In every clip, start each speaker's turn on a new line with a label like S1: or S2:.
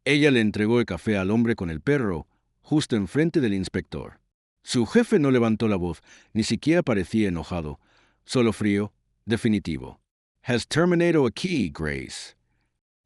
S1: Ella le entregó el café al hombre con el perro, justo enfrente del inspector. Su jefe no levantó la voz, ni siquiera parecía enojado, solo frío, definitivo. Has terminated aquí, Grace.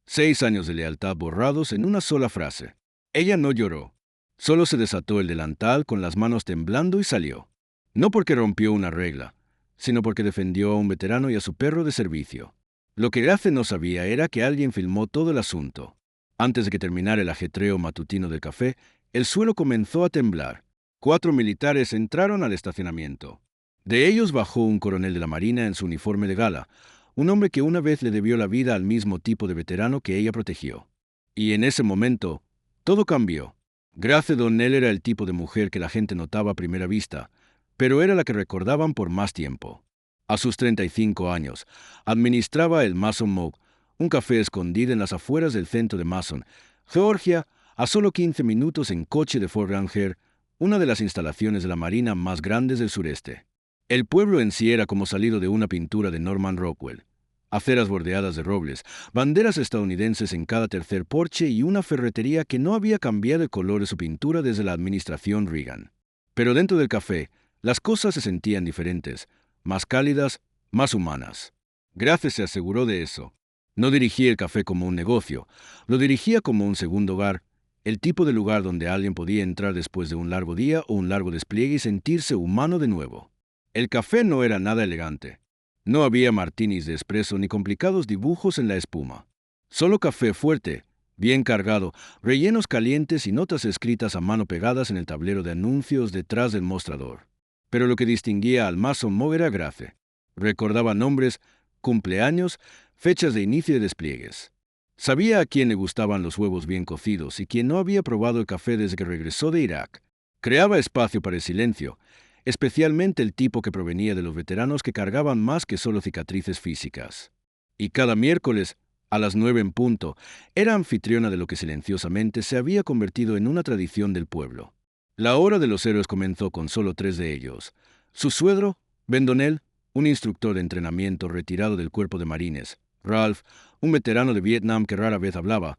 S1: 6 años de lealtad borrados en una sola frase. Ella no lloró. Solo se desató el delantal con las manos temblando y salió. No porque rompió una regla, sino porque defendió a un veterano y a su perro de servicio. Lo que Grace no sabía era que alguien filmó todo el asunto. Antes de que terminara el ajetreo matutino del café, el suelo comenzó a temblar. 4 militares entraron al estacionamiento. De ellos bajó un coronel de la Marina en su uniforme de gala, un hombre que una vez le debió la vida al mismo tipo de veterano que ella protegió. Y en ese momento, todo cambió. Grace Donnell era el tipo de mujer que la gente notaba a primera vista, pero era la que recordaban por más tiempo. A sus 35 años, administraba el Mason Mug, un café escondido en las afueras del centro de Mason, Georgia, a solo 15 minutos en coche de Fort Granger, una de las instalaciones de la Marina más grandes del sureste. El pueblo en sí era como salido de una pintura de Norman Rockwell. Aceras bordeadas de robles, banderas estadounidenses en cada tercer porche y una ferretería que no había cambiado el color de su pintura desde la administración Reagan. Pero dentro del café, las cosas se sentían diferentes, más cálidas, más humanas. Grace se aseguró de eso. No dirigía el café como un negocio, lo dirigía como un segundo hogar, el tipo de lugar donde alguien podía entrar después de un largo día o un largo despliegue y sentirse humano de nuevo. El café no era nada elegante. No había martinis de espresso ni complicados dibujos en la espuma. Solo café fuerte, bien cargado, rellenos calientes y notas escritas a mano pegadas en el tablero de anuncios detrás del mostrador. Pero lo que distinguía al Mason Mug era Grace. Recordaba nombres, cumpleaños, fechas de inicio de despliegues. Sabía a quién le gustaban los huevos bien cocidos y quién no había probado el café desde que regresó de Irak. Creaba espacio para el silencio, especialmente el tipo que provenía de los veteranos que cargaban más que solo cicatrices físicas. Y cada miércoles, a las 9 en punto, era anfitriona de lo que silenciosamente se había convertido en una tradición del pueblo. La hora de los héroes comenzó con solo 3 de ellos. Su suegro, Ben Donnell, un instructor de entrenamiento retirado del cuerpo de marines; Ralph, un veterano de Vietnam que rara vez hablaba,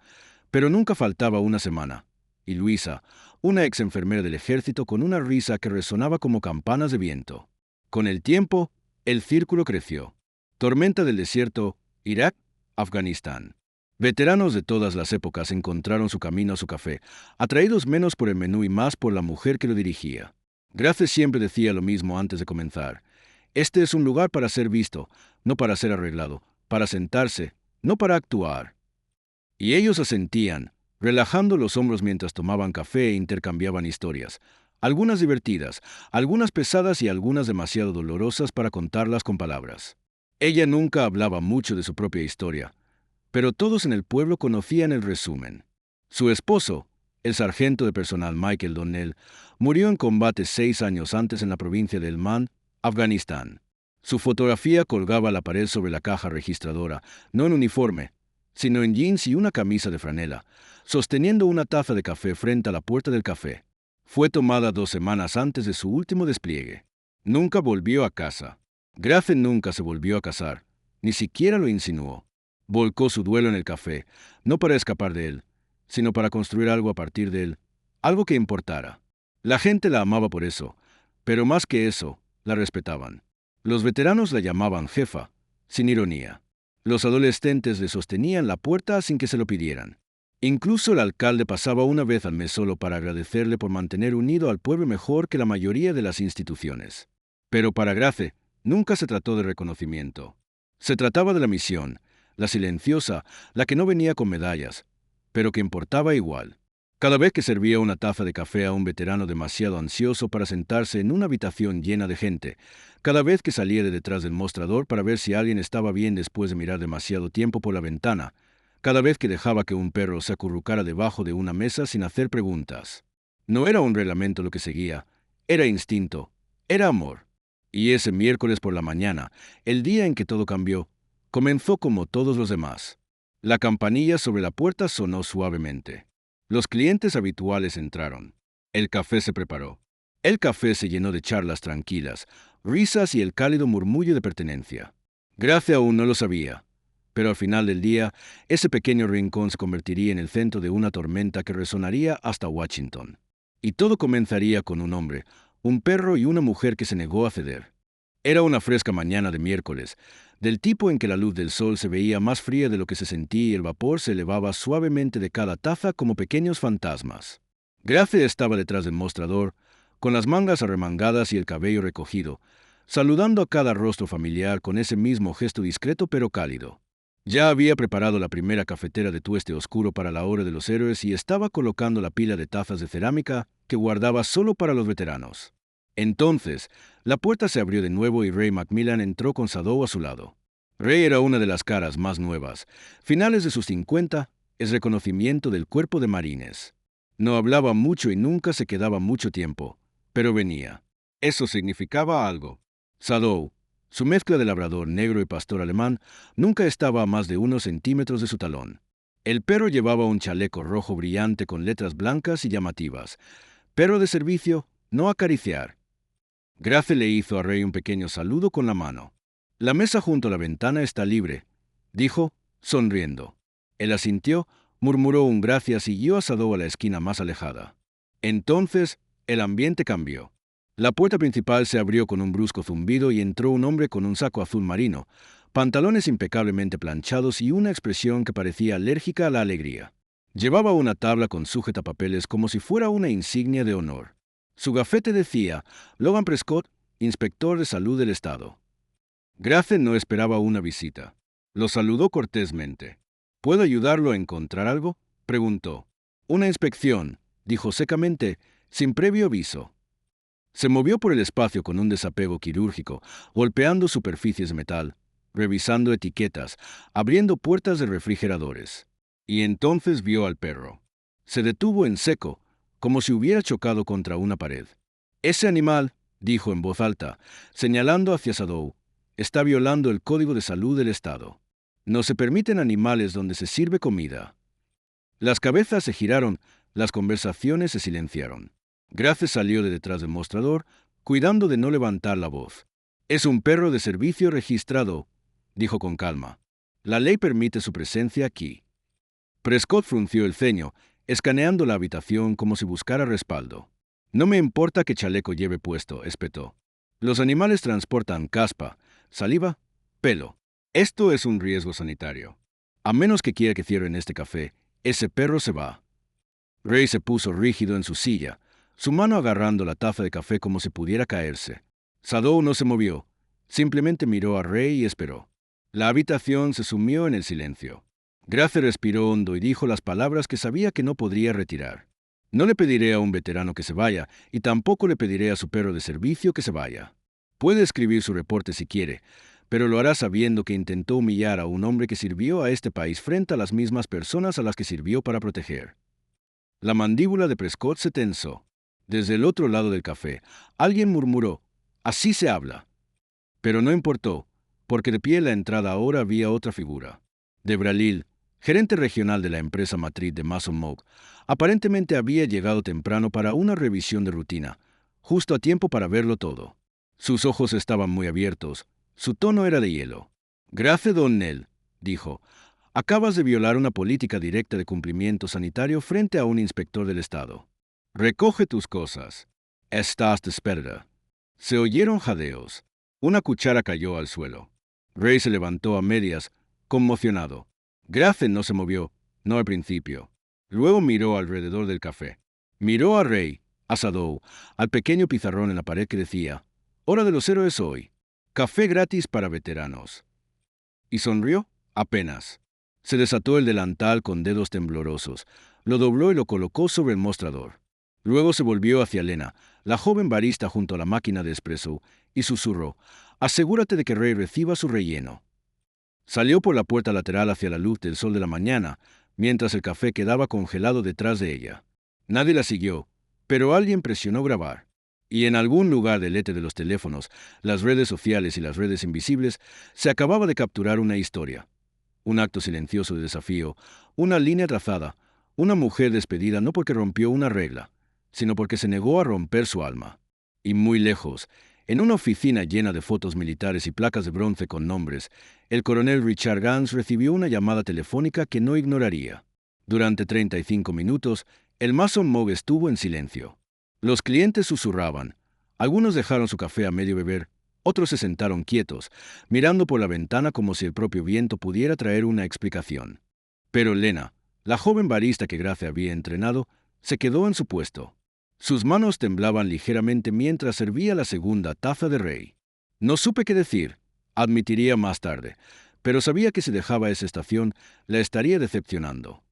S1: pero nunca faltaba una semana; y Luisa, una ex enfermera del ejército con una risa que resonaba como campanas de viento. Con el tiempo, el círculo creció. Tormenta del desierto, Irak, Afganistán. Veteranos de todas las épocas encontraron su camino a su café, atraídos menos por el menú y más por la mujer que lo dirigía. Grace siempre decía lo mismo antes de comenzar. Este es un lugar para ser visto, no para ser arreglado, para sentarse, no para actuar. Y ellos asentían, relajando los hombros mientras tomaban café e intercambiaban historias, algunas divertidas, algunas pesadas y algunas demasiado dolorosas para contarlas con palabras. Ella nunca hablaba mucho de su propia historia, pero todos en el pueblo conocían el resumen. Su esposo, el sargento de personal Michael Donnell, murió en combate 6 años antes en la provincia de Helmand, Afganistán. Su fotografía colgaba a la pared sobre la caja registradora, no en uniforme, sino en jeans y una camisa de franela, sosteniendo una taza de café frente a la puerta del café. Fue tomada 2 semanas antes de su último despliegue. Nunca volvió a casa. Grace nunca se volvió a casar, ni siquiera lo insinuó. Volcó su duelo en el café, no para escapar de él, sino para construir algo a partir de él, algo que importara. La gente la amaba por eso, pero más que eso, la respetaban. Los veteranos la llamaban jefa, sin ironía. Los adolescentes le sostenían la puerta sin que se lo pidieran. Incluso el alcalde pasaba una vez al mes solo para agradecerle por mantener unido al pueblo mejor que la mayoría de las instituciones. Pero para Grace, nunca se trató de reconocimiento. Se trataba de la misión, la silenciosa, la que no venía con medallas, pero que importaba igual. Cada vez que servía una taza de café a un veterano demasiado ansioso para sentarse en una habitación llena de gente, cada vez que salía de detrás del mostrador para ver si alguien estaba bien después de mirar demasiado tiempo por la ventana, cada vez que dejaba que un perro se acurrucara debajo de una mesa sin hacer preguntas. No era un reglamento lo que seguía, era instinto, era amor. Y ese miércoles por la mañana, el día en que todo cambió, comenzó como todos los demás. La campanilla sobre la puerta sonó suavemente. Los clientes habituales entraron. El café se preparó. El café se llenó de charlas tranquilas, risas y el cálido murmullo de pertenencia. Grace aún no lo sabía, Pero al final del día, ese pequeño rincón se convertiría en el centro de una tormenta que resonaría hasta Washington. Y todo comenzaría con un hombre, un perro y una mujer que se negó a ceder. Era una fresca mañana de miércoles, del tipo en que la luz del sol se veía más fría de lo que se sentía y el vapor se elevaba suavemente de cada taza como pequeños fantasmas. Grace estaba detrás del mostrador, con las mangas arremangadas y el cabello recogido, saludando a cada rostro familiar con ese mismo gesto discreto pero cálido. Ya había preparado la primera cafetera de tueste oscuro para la hora de los héroes y estaba colocando la pila de tazas de cerámica que guardaba solo para los veteranos. Entonces, la puerta se abrió de nuevo y Ray Macmillan entró con Sadow a su lado. Ray era una de las caras más nuevas. Finales de sus 50, es reconocimiento del cuerpo de marines. No hablaba mucho y nunca se quedaba mucho tiempo, pero venía. Eso significaba algo. Sadow, su mezcla de labrador negro y pastor alemán, nunca estaba a más de unos centímetros de su talón. El perro llevaba un chaleco rojo brillante con letras blancas y llamativas. Perro de servicio, no acariciar. Grace le hizo a Ray un pequeño saludo con la mano. La mesa junto a la ventana está libre, dijo, sonriendo. Él asintió, murmuró un gracias y guió a Sadow a la esquina más alejada. Entonces, el ambiente cambió. La puerta principal se abrió con un brusco zumbido y entró un hombre con un saco azul marino, pantalones impecablemente planchados y una expresión que parecía alérgica a la alegría. Llevaba una tabla con sujetapapeles como si fuera una insignia de honor. Su gafete decía Logan Prescott, inspector de salud del estado. Grace no esperaba una visita. Lo saludó cortésmente. ¿Puedo ayudarlo a encontrar algo?, preguntó. Una inspección, dijo secamente, sin previo aviso. Se movió por el espacio con un desapego quirúrgico, golpeando superficies de metal, revisando etiquetas, abriendo puertas de refrigeradores. Y entonces vio al perro. Se detuvo en seco, como si hubiera chocado contra una pared. Ese animal, dijo en voz alta, señalando hacia Sadow, está violando el Código de Salud del Estado. No se permiten animales donde se sirve comida. Las cabezas se giraron, las conversaciones se silenciaron. Grace salió de detrás del mostrador, cuidando de no levantar la voz. Es un perro de servicio registrado, dijo con calma. La ley permite su presencia aquí. Prescott frunció el ceño, escaneando la habitación como si buscara respaldo. No me importa qué chaleco lleve puesto, espetó. Los animales transportan caspa, saliva, pelo. Esto es un riesgo sanitario. A menos que quiera que cierren este café, ese perro se va. Ray se puso rígido en su silla, su mano agarrando la taza de café como si pudiera caerse. Sadow no se movió, simplemente miró a Ray y esperó. La habitación se sumió en el silencio. Grace respiró hondo y dijo las palabras que sabía que no podría retirar. No le pediré a un veterano que se vaya, y tampoco le pediré a su perro de servicio que se vaya. Puede escribir su reporte si quiere, pero lo hará sabiendo que intentó humillar a un hombre que sirvió a este país frente a las mismas personas a las que sirvió para proteger. La mandíbula de Prescott se tensó. Desde el otro lado del café, alguien murmuró, «Así se habla». Pero no importó, porque de pie en la entrada ahora había otra figura. Debralil, gerente regional de la empresa matriz de Mason Moog, aparentemente había llegado temprano para una revisión de rutina, justo a tiempo para verlo todo. Sus ojos estaban muy abiertos, su tono era de hielo. «Grace Donnell», dijo, «acabas de violar una política directa de cumplimiento sanitario frente a un inspector del Estado. Recoge tus cosas. Estás despedida». Se oyeron jadeos. Una cuchara cayó al suelo. Ray se levantó a medias, conmocionado. Grace no se movió, no al principio. Luego miró alrededor del café. Miró a Ray, a Sadow, al pequeño pizarrón en la pared que decía, «Hora de los héroes hoy. Café gratis para veteranos». Y sonrió apenas. Se desató el delantal con dedos temblorosos, lo dobló y lo colocó sobre el mostrador. Luego se volvió hacia Lena, la joven barista junto a la máquina de espresso, y susurró, «Asegúrate de que Ray reciba su relleno». Salió por la puerta lateral hacia la luz del sol de la mañana, mientras el café quedaba congelado detrás de ella. Nadie la siguió, pero alguien presionó grabar. Y en algún lugar del éter de los teléfonos, las redes sociales y las redes invisibles, se acababa de capturar una historia. Un acto silencioso de desafío, una línea trazada, una mujer despedida no porque rompió una regla, sino porque se negó a romper su alma. Y muy lejos, En una oficina llena de fotos militares y placas de bronce con nombres, el coronel Richard Gans recibió una llamada telefónica que no ignoraría. Durante 35 minutos, el Mason Moog estuvo en silencio. Los clientes susurraban. Algunos dejaron su café a medio beber, otros se sentaron quietos, mirando por la ventana como si el propio viento pudiera traer una explicación. Pero Lena, la joven barista que Grace había entrenado, se quedó en su puesto. Sus manos temblaban ligeramente mientras servía la segunda taza de Ray. No supe qué decir, admitiría más tarde, pero sabía que si dejaba esa estación, la estaría decepcionando.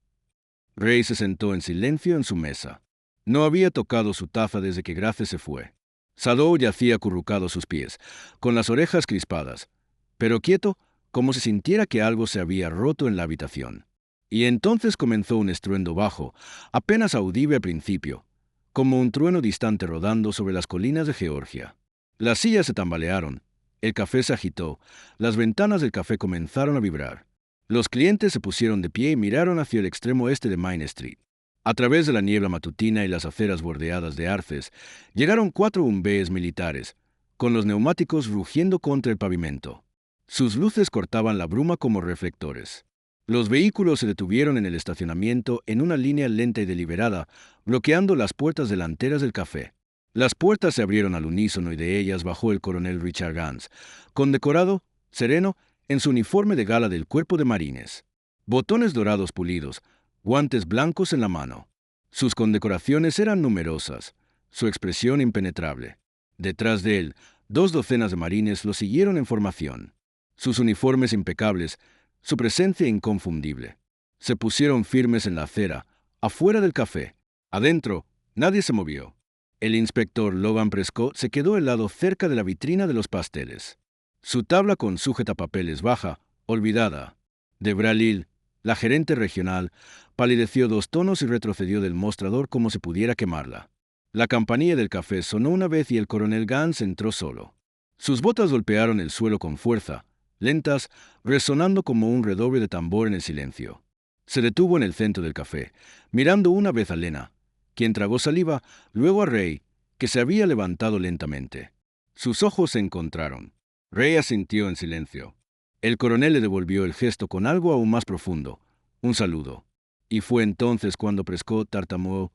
S1: Ray se sentó en silencio en su mesa. No había tocado su taza desde que Grace se fue. Sadou yacía acurrucado a sus pies, con las orejas crispadas, pero quieto, como si sintiera que algo se había roto en la habitación. Y entonces comenzó un estruendo bajo, apenas audible al principio, como un trueno distante rodando sobre las colinas de Georgia. Las sillas se tambalearon, el café se agitó, las ventanas del café comenzaron a vibrar. Los clientes se pusieron de pie y miraron hacia el extremo este de Main Street. A través de la niebla matutina y las aceras bordeadas de arces, llegaron 4 UMVs militares, con los neumáticos rugiendo contra el pavimento. Sus luces cortaban la bruma como reflectores. Los vehículos se detuvieron en el estacionamiento en una línea lenta y deliberada, bloqueando las puertas delanteras del café. Las puertas se abrieron al unísono y de ellas bajó el coronel Richard Gans, condecorado, sereno, en su uniforme de gala del Cuerpo de Marines. Botones dorados pulidos, guantes blancos en la mano. Sus condecoraciones eran numerosas, su expresión impenetrable. Detrás de él, 2 docenas de marines lo siguieron en formación. Sus uniformes impecables, su presencia inconfundible. Se pusieron firmes en la acera, afuera del café. Adentro, nadie se movió. El inspector Logan Prescott se quedó helado cerca de la vitrina de los pasteles. Su tabla con sujetapapeles baja, olvidada. Debra Lil, la gerente regional, palideció 2 tonos y retrocedió del mostrador como si pudiera quemarla. La campanilla del café sonó una vez y el coronel Gans entró solo. Sus botas golpearon el suelo con fuerza, lentas, resonando como un redoble de tambor en el silencio. Se detuvo en el centro del café, mirando una vez a Lena, quien tragó saliva, luego a Ray, que se había levantado lentamente. Sus ojos se encontraron. Ray asintió en silencio. El coronel le devolvió el gesto con algo aún más profundo, un saludo. Y fue entonces cuando Prescott tartamudeó.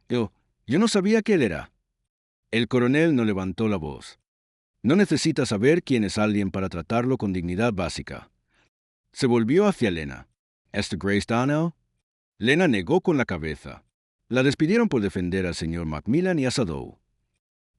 S1: Yo no sabía que él era. El coronel no levantó la voz. No necesita saber quién es alguien para tratarlo con dignidad básica. Se volvió hacia Lena. ¿Es Grace Donnell? Lena negó con la cabeza. La despidieron por defender al señor Macmillan y a Sadou.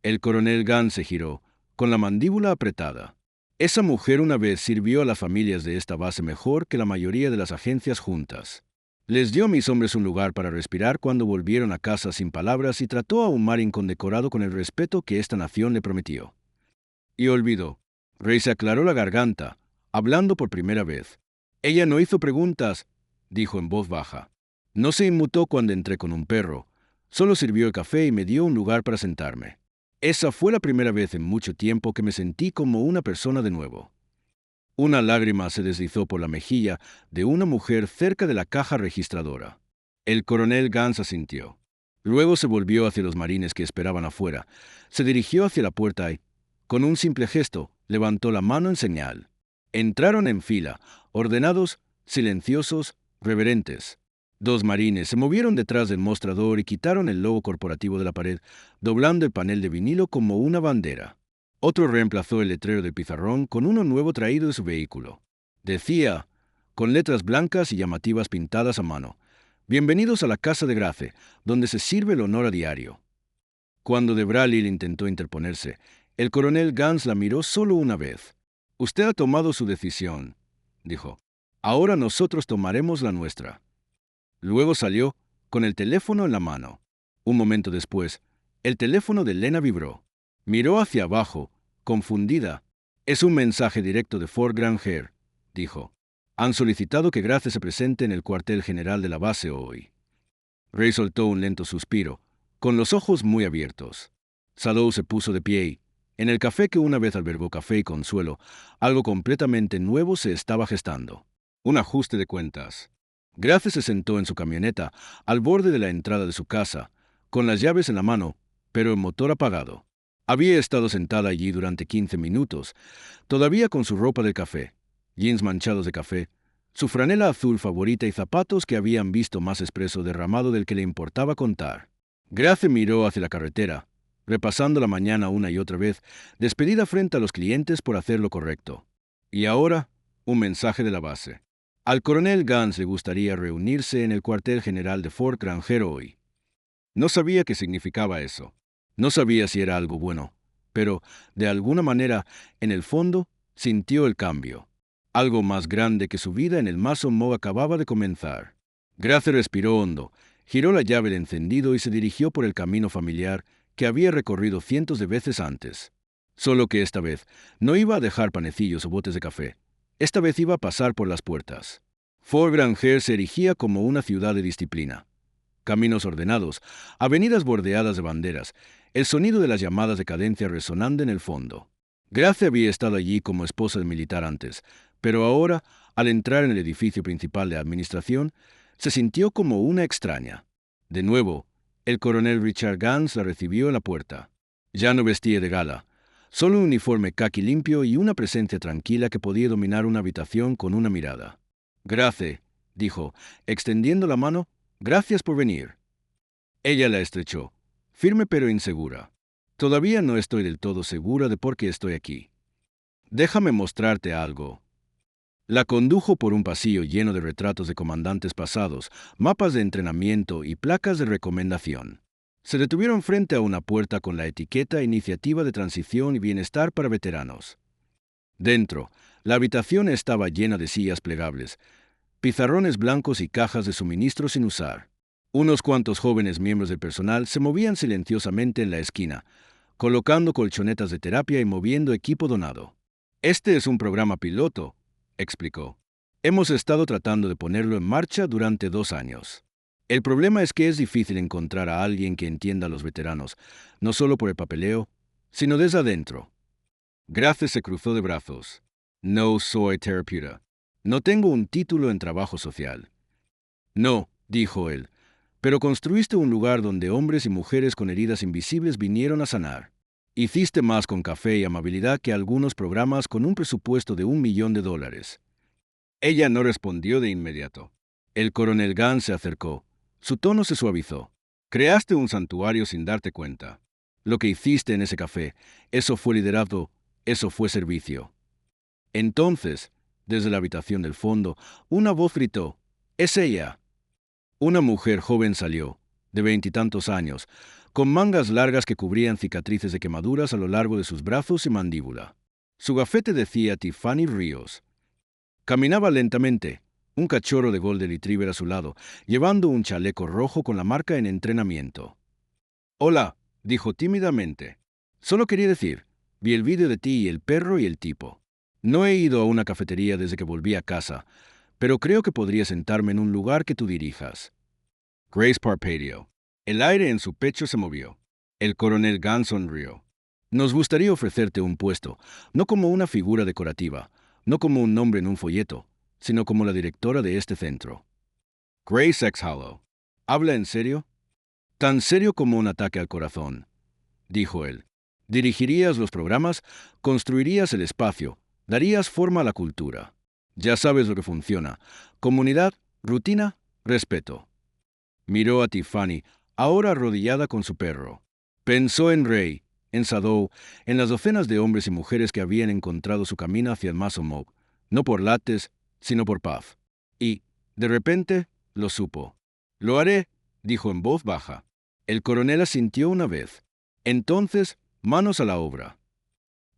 S1: El coronel Gans se giró, con la mandíbula apretada. Esa mujer una vez sirvió a las familias de esta base mejor que la mayoría de las agencias juntas. Les dio a mis hombres un lugar para respirar cuando volvieron a casa sin palabras y trató a un Marine condecorado con el respeto que esta nación le prometió. Y olvidó. Ray se aclaró la garganta, hablando por primera vez. Ella no hizo preguntas, dijo en voz baja. No se inmutó cuando entré con un perro. Solo sirvió el café y me dio un lugar para sentarme. Esa fue la primera vez en mucho tiempo que me sentí como una persona de nuevo. Una lágrima se deslizó por la mejilla de una mujer cerca de la caja registradora. El coronel Gans asintió. Luego se volvió hacia los marines que esperaban afuera. Se dirigió hacia la puerta y, con un simple gesto, levantó la mano en señal. Entraron en fila, ordenados, silenciosos, reverentes. 2 marines se movieron detrás del mostrador y quitaron el logo corporativo de la pared, doblando el panel de vinilo como una bandera. Otro reemplazó el letrero de pizarrón con uno nuevo traído de su vehículo. Decía, con letras blancas y llamativas pintadas a mano, «Bienvenidos a la casa de Grace, donde se sirve el honor a diario». Cuando Debra Lil intentó interponerse, el coronel Gans la miró solo una vez. «Usted ha tomado su decisión», dijo. «Ahora nosotros tomaremos la nuestra». Luego salió, con el teléfono en la mano. Un momento después, el teléfono de Lena vibró. Miró hacia abajo, confundida. «Es un mensaje directo de Fort Granger», dijo. «Han solicitado que Grace se presente en el cuartel general de la base hoy». Ray soltó un lento suspiro, con los ojos muy abiertos. Sadou se puso de pie y, en el café que una vez albergó café y consuelo, algo completamente nuevo se estaba gestando. Un ajuste de cuentas. Grace se sentó en su camioneta, al borde de la entrada de su casa, con las llaves en la mano, pero el motor apagado. Había estado sentada allí durante 15 minutos, todavía con su ropa de café, jeans manchados de café, su franela azul favorita y zapatos que habían visto más espresso derramado del que le importaba contar. Grace miró hacia la carretera, repasando la mañana una y otra vez, despedida frente a los clientes por hacer lo correcto. Y ahora, un mensaje de la base. Al coronel Gans le gustaría reunirse en el cuartel general de Fort Granger hoy. No sabía qué significaba eso. No sabía si era algo bueno, pero, de alguna manera, en el fondo, sintió el cambio. Algo más grande que su vida en el Mason Mo acababa de comenzar. Grace respiró hondo, giró la llave del encendido y se dirigió por el camino familiar que había recorrido cientos de veces antes. Solo que esta vez no iba a dejar panecillos o botes de café. Esta vez iba a pasar por las puertas. Fort Granger se erigía como una ciudad de disciplina. Caminos ordenados, avenidas bordeadas de banderas, el sonido de las llamadas de cadencia resonando en el fondo. Grace había estado allí como esposa de militar antes, pero ahora, al entrar en el edificio principal de administración, se sintió como una extraña. De nuevo, el coronel Richard Gans la recibió en la puerta. Ya no vestía de gala, solo un uniforme caqui limpio y una presencia tranquila que podía dominar una habitación con una mirada. «Grace», dijo, extendiendo la mano, «gracias por venir». Ella la estrechó, firme pero insegura. «Todavía no estoy del todo segura de por qué estoy aquí. Déjame mostrarte algo». La condujo por un pasillo lleno de retratos de comandantes pasados, mapas de entrenamiento y placas de recomendación. Se detuvieron frente a una puerta con la etiqueta Iniciativa de Transición y Bienestar para Veteranos. Dentro, la habitación estaba llena de sillas plegables, pizarrones blancos y cajas de suministros sin usar. Unos cuantos jóvenes miembros del personal se movían silenciosamente en la esquina, colocando colchonetas de terapia y moviendo equipo donado. «Este es un programa piloto», explicó. «Hemos estado tratando de ponerlo en marcha durante 2 años. El problema es que es difícil encontrar a alguien que entienda a los veteranos, no solo por el papeleo, sino desde adentro». Grace se cruzó de brazos. «No soy terapeuta. No tengo un título en trabajo social». «No», dijo él, «pero construiste un lugar donde hombres y mujeres con heridas invisibles vinieron a sanar. Hiciste más con café y amabilidad que algunos programas con un presupuesto de $1 millón. Ella no respondió de inmediato. El coronel Gans se acercó. Su tono se suavizó. «Creaste un santuario sin darte cuenta. Lo que hiciste en ese café, eso fue liderazgo, eso fue servicio». Entonces, desde la habitación del fondo, una voz gritó: «¡Es ella!». Una mujer joven salió, de 20 y tantos años, con mangas largas que cubrían cicatrices de quemaduras a lo largo de sus brazos y mandíbula. Su gafete decía Tiffany Ríos. Caminaba lentamente, un cachorro de Golden Retriever a su lado, llevando un chaleco rojo con la marca en entrenamiento. «Hola», dijo tímidamente. «Solo quería decir, vi el vídeo de ti y el perro y el tipo. No he ido a una cafetería desde que volví a casa, pero creo que podría sentarme en un lugar que tú dirijas». Grace parpadeó. El aire en su pecho se movió. El coronel Gans sonrió. «Nos gustaría ofrecerte un puesto, no como una figura decorativa, no como un nombre en un folleto, sino como la directora de este centro». Grace exhaló. «¿Habla en serio?» «Tan serio como un ataque al corazón», dijo él. «Dirigirías los programas, construirías el espacio, darías forma a la cultura. Ya sabes lo que funciona: comunidad, rutina, respeto». Miró a Tiffany, ahora arrodillada con su perro. Pensó en Ray, en Sadow, en las docenas de hombres y mujeres que habían encontrado su camino hacia el Mason Mob, no por lates, sino por paz. Y, de repente, lo supo. «Lo haré», dijo en voz baja. El coronel asintió una vez. Entonces, manos a la obra.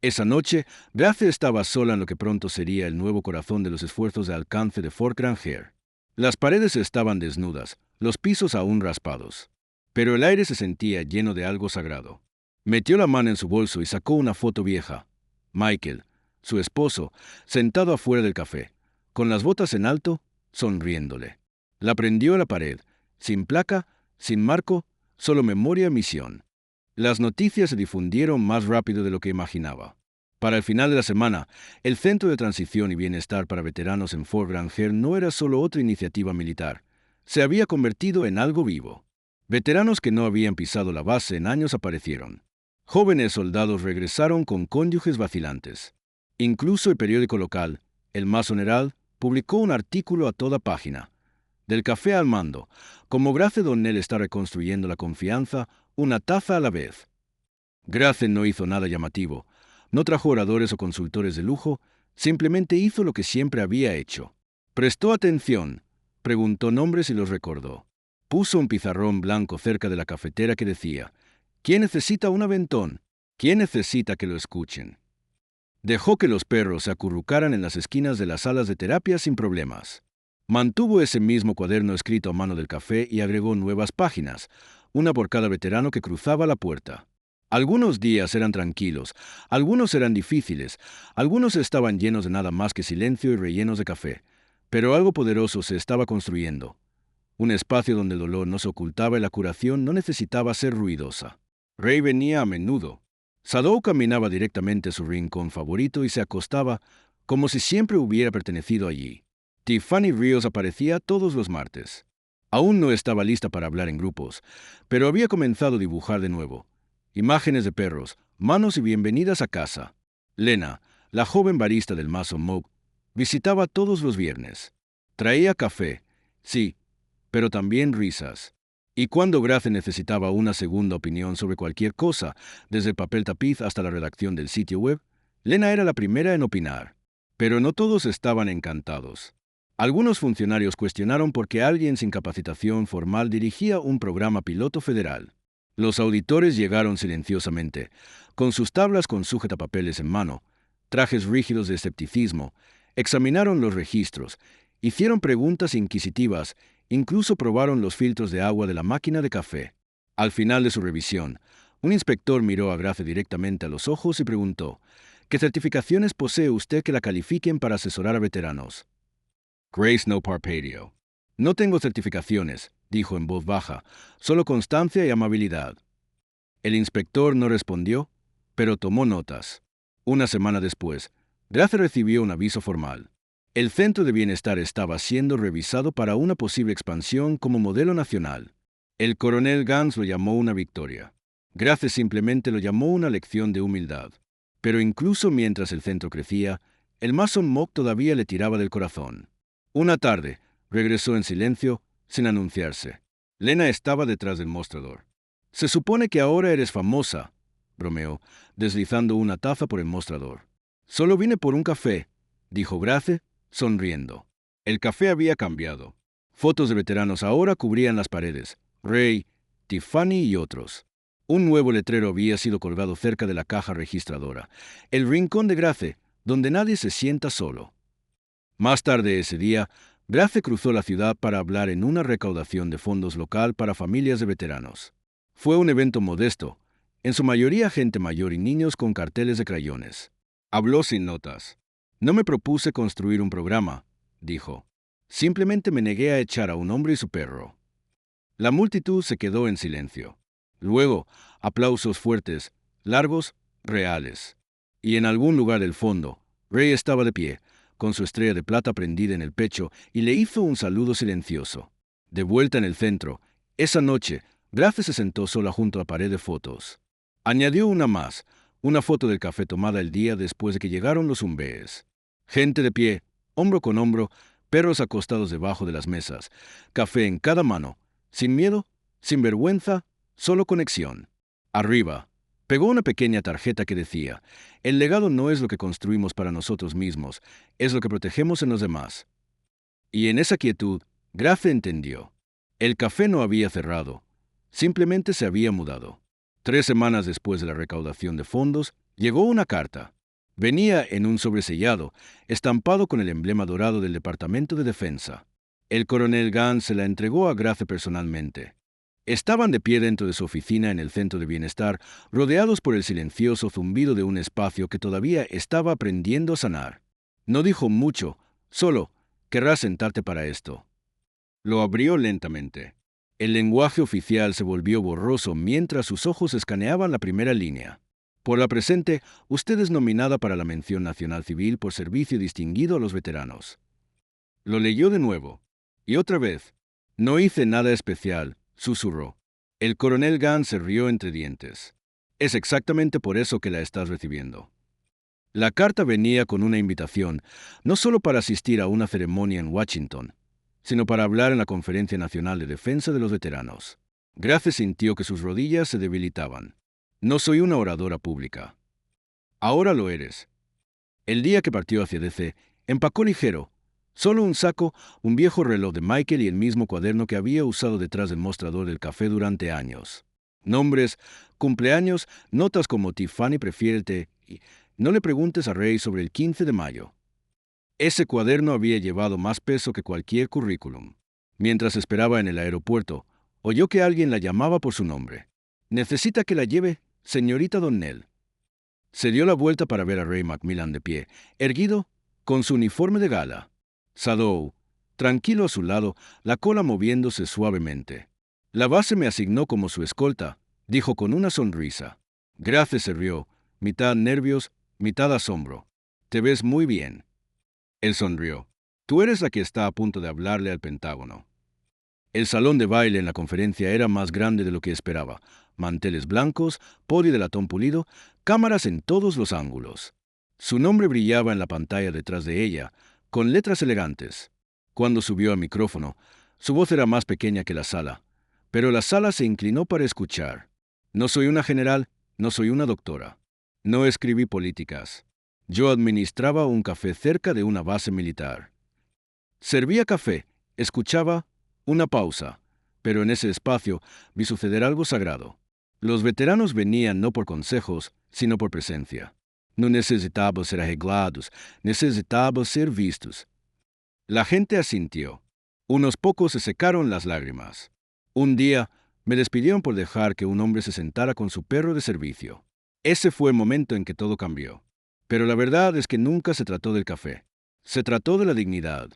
S1: Esa noche, Grace estaba sola en lo que pronto sería el nuevo corazón de los esfuerzos de alcance de Fort Granger. Las paredes estaban desnudas, los pisos aún raspados. Pero el aire se sentía lleno de algo sagrado. Metió la mano en su bolso y sacó una foto vieja. Michael, su esposo, sentado afuera del café, con las botas en alto, sonriéndole. La prendió a la pared, sin placa, sin marco, solo memoria y misión. Las noticias se difundieron más rápido de lo que imaginaba. Para el final de la semana, el Centro de Transición y Bienestar para Veteranos en Fort Granger no era solo otra iniciativa militar. Se había convertido en algo vivo. Veteranos que no habían pisado la base en años aparecieron. Jóvenes soldados regresaron con cónyuges vacilantes. Incluso el periódico local, el Mason Herald, publicó un artículo a toda página. Del café al mando, como Grace Donnell está reconstruyendo la confianza, una taza a la vez. Grace no hizo nada llamativo, no trajo oradores o consultores de lujo, simplemente hizo lo que siempre había hecho. Prestó atención, preguntó nombres y los recordó. Puso un pizarrón blanco cerca de la cafetera que decía: ¿quién necesita un aventón? ¿Quién necesita que lo escuchen? Dejó que los perros se acurrucaran en las esquinas de las salas de terapia sin problemas. Mantuvo ese mismo cuaderno escrito a mano del café y agregó nuevas páginas, una por cada veterano que cruzaba la puerta. Algunos días eran tranquilos, algunos eran difíciles, algunos estaban llenos de nada más que silencio y rellenos de café, pero algo poderoso se estaba construyendo. Un espacio donde el dolor no se ocultaba y la curación no necesitaba ser ruidosa. Ray venía a menudo. Sadou caminaba directamente a su rincón favorito y se acostaba como si siempre hubiera pertenecido allí. Tiffany Ríos aparecía todos los martes. Aún no estaba lista para hablar en grupos, pero había comenzado a dibujar de nuevo. Imágenes de perros, manos y bienvenidas a casa. Lena, la joven barista del Mason Moog, visitaba todos los viernes. Traía café, sí, pero también risas. Y cuando Grace necesitaba una segunda opinión sobre cualquier cosa, desde el papel tapiz hasta la redacción del sitio web, Lena era la primera en opinar. Pero no todos estaban encantados. Algunos funcionarios cuestionaron por qué alguien sin capacitación formal dirigía un programa piloto federal. Los auditores llegaron silenciosamente, con sus tablas con sujetapapeles en mano, trajes rígidos de escepticismo, examinaron los registros, hicieron preguntas inquisitivas, incluso probaron los filtros de agua de la máquina de café. Al final de su revisión, un inspector miró a Grace directamente a los ojos y preguntó: ¿qué certificaciones posee usted que la califiquen para asesorar a veteranos? Grace no parpadeó. No tengo certificaciones, dijo en voz baja, solo constancia y amabilidad. El inspector no respondió, pero tomó notas. Una semana después, Grace recibió un aviso formal. El Centro de Bienestar estaba siendo revisado para una posible expansión como modelo nacional. El coronel Gans lo llamó una victoria. Grace simplemente lo llamó una lección de humildad. Pero incluso mientras el centro crecía, el Mason Moog todavía le tiraba del corazón. Una tarde, regresó en silencio, sin anunciarse. Lena estaba detrás del mostrador. «Se supone que ahora eres famosa», bromeó, deslizando una taza por el mostrador. «Solo vine por un café», dijo Grace, sonriendo. El café había cambiado. Fotos de veteranos ahora cubrían las paredes. Ray, Tiffany y otros. Un nuevo letrero había sido colgado cerca de la caja registradora. El rincón de Grace, donde nadie se sienta solo. Más tarde ese día, Grace cruzó la ciudad para hablar en una recaudación de fondos local para familias de veteranos. Fue un evento modesto, en su mayoría gente mayor y niños con carteles de crayones. Habló sin notas. «No me propuse construir un programa», dijo. «Simplemente me negué a echar a un hombre y su perro». La multitud se quedó en silencio. Luego, aplausos fuertes, largos, reales. Y en algún lugar del fondo, Ray estaba de pie, con su estrella de plata prendida en el pecho, y le hizo un saludo silencioso. De vuelta en el centro, esa noche, Grace se sentó sola junto a la pared de fotos. Añadió una más, una foto del café tomada el día después de que llegaron los umbees. Gente de pie, hombro con hombro, perros acostados debajo de las mesas, café en cada mano, sin miedo, sin vergüenza, solo conexión. Arriba, pegó una pequeña tarjeta que decía: «El legado no es lo que construimos para nosotros mismos, es lo que protegemos en los demás». Y en esa quietud, Grace entendió. El café no había cerrado, simplemente se había mudado. 3 semanas después de la recaudación de fondos, llegó una carta. Venía en un sobresellado, estampado con el emblema dorado del Departamento de Defensa. El coronel Gans se la entregó a Grace personalmente. Estaban de pie dentro de su oficina en el Centro de Bienestar, rodeados por el silencioso zumbido de un espacio que todavía estaba aprendiendo a sanar. No dijo mucho, solo: «Querrás sentarte para esto». Lo abrió lentamente. El lenguaje oficial se volvió borroso mientras sus ojos escaneaban la primera línea. «Por la presente, usted es nominada para la Mención Nacional Civil por servicio distinguido a los veteranos». Lo leyó de nuevo. Y otra vez. «No hice nada especial», susurró. El coronel Gans se rió entre dientes. Es exactamente por eso que la estás recibiendo. La carta venía con una invitación, no solo para asistir a una ceremonia en Washington, sino para hablar en la Conferencia Nacional de Defensa de los Veteranos. Grace sintió que sus rodillas se debilitaban. No soy una oradora pública. Ahora lo eres. El día que partió hacia DC, empacó ligero. Solo un saco, un viejo reloj de Michael y el mismo cuaderno que había usado detrás del mostrador del café durante años. Nombres, cumpleaños, notas como Tiffany prefiere té y no le preguntes a Ray sobre el 15 de mayo. Ese cuaderno había llevado más peso que cualquier currículum. Mientras esperaba en el aeropuerto, oyó que alguien la llamaba por su nombre. «Necesita que la lleve, señorita Donnell». Se dio la vuelta para ver a Ray Macmillan de pie, erguido, con su uniforme de gala. Sadow, tranquilo a su lado, la cola moviéndose suavemente. «La base me asignó como su escolta», dijo con una sonrisa. Grace se rió, mitad nervios, mitad asombro. «Te ves muy bien». Él sonrió. «Tú eres la que está a punto de hablarle al Pentágono». El salón de baile en la conferencia era más grande de lo que esperaba. Manteles blancos, podio de latón pulido, cámaras en todos los ángulos. Su nombre brillaba en la pantalla detrás de ella, con letras elegantes. Cuando subió al micrófono, su voz era más pequeña que la sala, pero la sala se inclinó para escuchar. «No soy una general, no soy una doctora. No escribí políticas. Yo administraba un café cerca de una base militar. Servía café, escuchaba, una pausa, pero en ese espacio vi suceder algo sagrado. Los veteranos venían no por consejos, sino por presencia. No necesitaban ser arreglados, necesitaban ser vistos. La gente asintió. Unos pocos se secaron las lágrimas. Un día me despidieron por dejar que un hombre se sentara con su perro de servicio. Ese fue el momento en que todo cambió. Pero la verdad es que nunca se trató del café. Se trató de la dignidad.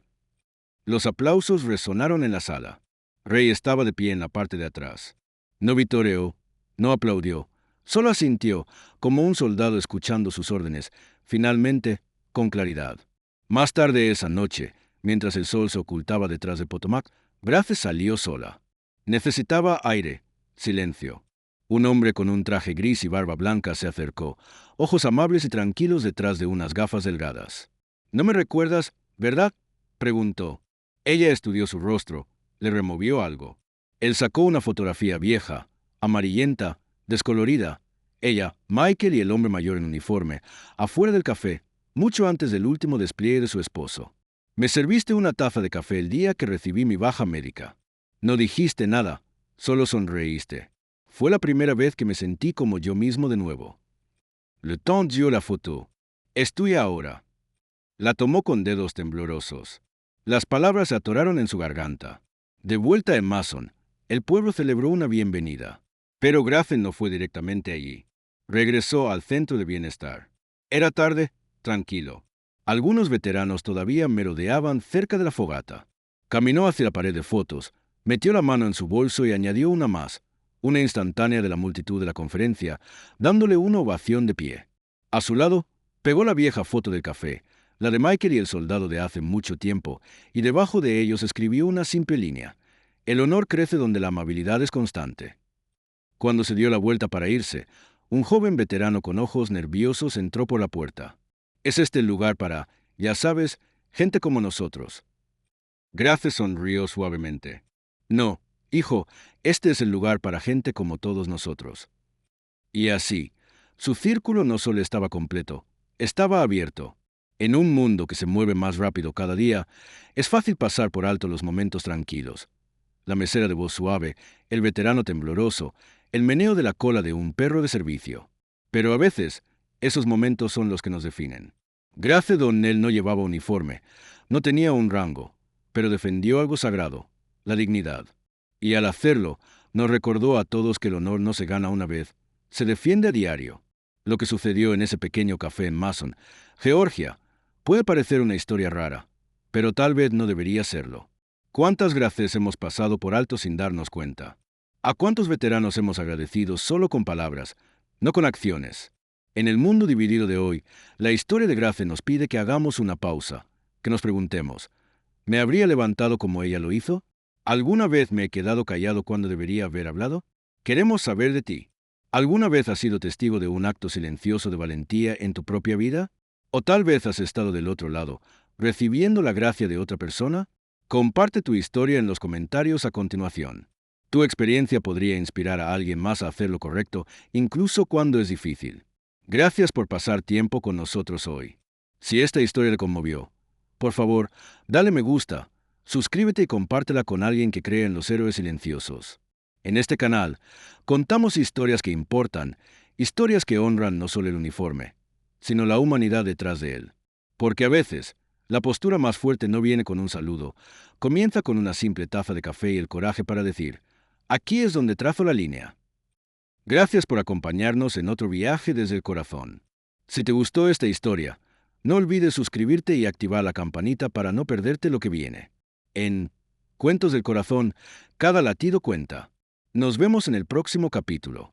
S1: Los aplausos resonaron en la sala. Ray estaba de pie en la parte de atrás. No vitoreó, no aplaudió, solo asintió, como un soldado escuchando sus órdenes, finalmente, con claridad. Más tarde esa noche, mientras el sol se ocultaba detrás de Potomac, Grace salió sola. Necesitaba aire, silencio. Un hombre con un traje gris y barba blanca se acercó, ojos amables y tranquilos detrás de unas gafas delgadas. «¿No me recuerdas, verdad?», preguntó. Ella estudió su rostro, le removió algo. Él sacó una fotografía vieja, amarillenta, descolorida. Ella, Michael y el hombre mayor en uniforme, afuera del café, mucho antes del último despliegue de su esposo. «Me serviste una taza de café el día que recibí mi baja médica. No dijiste nada, solo sonreíste. Fue la primera vez que me sentí como yo mismo de nuevo». Le tendió la foto. «Es tuya ahora». La tomó con dedos temblorosos. Las palabras se atoraron en su garganta. De vuelta en Mason, el pueblo celebró una bienvenida. Pero Grace no fue directamente allí. Regresó al centro de bienestar. Era tarde, tranquilo. Algunos veteranos todavía merodeaban cerca de la fogata. Caminó hacia la pared de fotos, metió la mano en su bolso y añadió una más, una instantánea de la multitud de la conferencia, dándole una ovación de pie. A su lado, pegó la vieja foto del café, la de Michael y el soldado de hace mucho tiempo, y debajo de ellos escribió una simple línea: «El honor crece donde la amabilidad es constante». Cuando se dio la vuelta para irse, un joven veterano con ojos nerviosos entró por la puerta. «Es este el lugar para, ya sabes, gente como nosotros». Grace sonrió suavemente. «No, hijo, este es el lugar para gente como todos nosotros». Y así, su círculo no solo estaba completo, estaba abierto. En un mundo que se mueve más rápido cada día, es fácil pasar por alto los momentos tranquilos. La mesera de voz suave, el veterano tembloroso, el meneo de la cola de un perro de servicio. Pero a veces, esos momentos son los que nos definen. Grace Donnell no llevaba uniforme, no tenía un rango, pero defendió algo sagrado, la dignidad. Y al hacerlo, nos recordó a todos que el honor no se gana una vez, se defiende a diario. Lo que sucedió en ese pequeño café en Mason, Georgia, puede parecer una historia rara, pero tal vez no debería serlo. ¿Cuántas Graces hemos pasado por alto sin darnos cuenta? ¿A cuántos veteranos hemos agradecido solo con palabras, no con acciones? En el mundo dividido de hoy, la historia de Grace nos pide que hagamos una pausa, que nos preguntemos: ¿me habría levantado como ella lo hizo? ¿Alguna vez me he quedado callado cuando debería haber hablado? Queremos saber de ti. ¿Alguna vez has sido testigo de un acto silencioso de valentía en tu propia vida? ¿O tal vez has estado del otro lado, recibiendo la gracia de otra persona? Comparte tu historia en los comentarios a continuación. Tu experiencia podría inspirar a alguien más a hacer lo correcto, incluso cuando es difícil. Gracias por pasar tiempo con nosotros hoy. Si esta historia te conmovió, por favor, dale me gusta, suscríbete y compártela con alguien que cree en los héroes silenciosos. En este canal, contamos historias que importan, historias que honran no solo el uniforme, sino la humanidad detrás de él. Porque a veces, la postura más fuerte no viene con un saludo, comienza con una simple taza de café y el coraje para decir, aquí es donde trazo la línea. Gracias por acompañarnos en otro viaje desde el corazón. Si te gustó esta historia, no olvides suscribirte y activar la campanita para no perderte lo que viene. En Cuentos del Corazón, cada latido cuenta. Nos vemos en el próximo capítulo.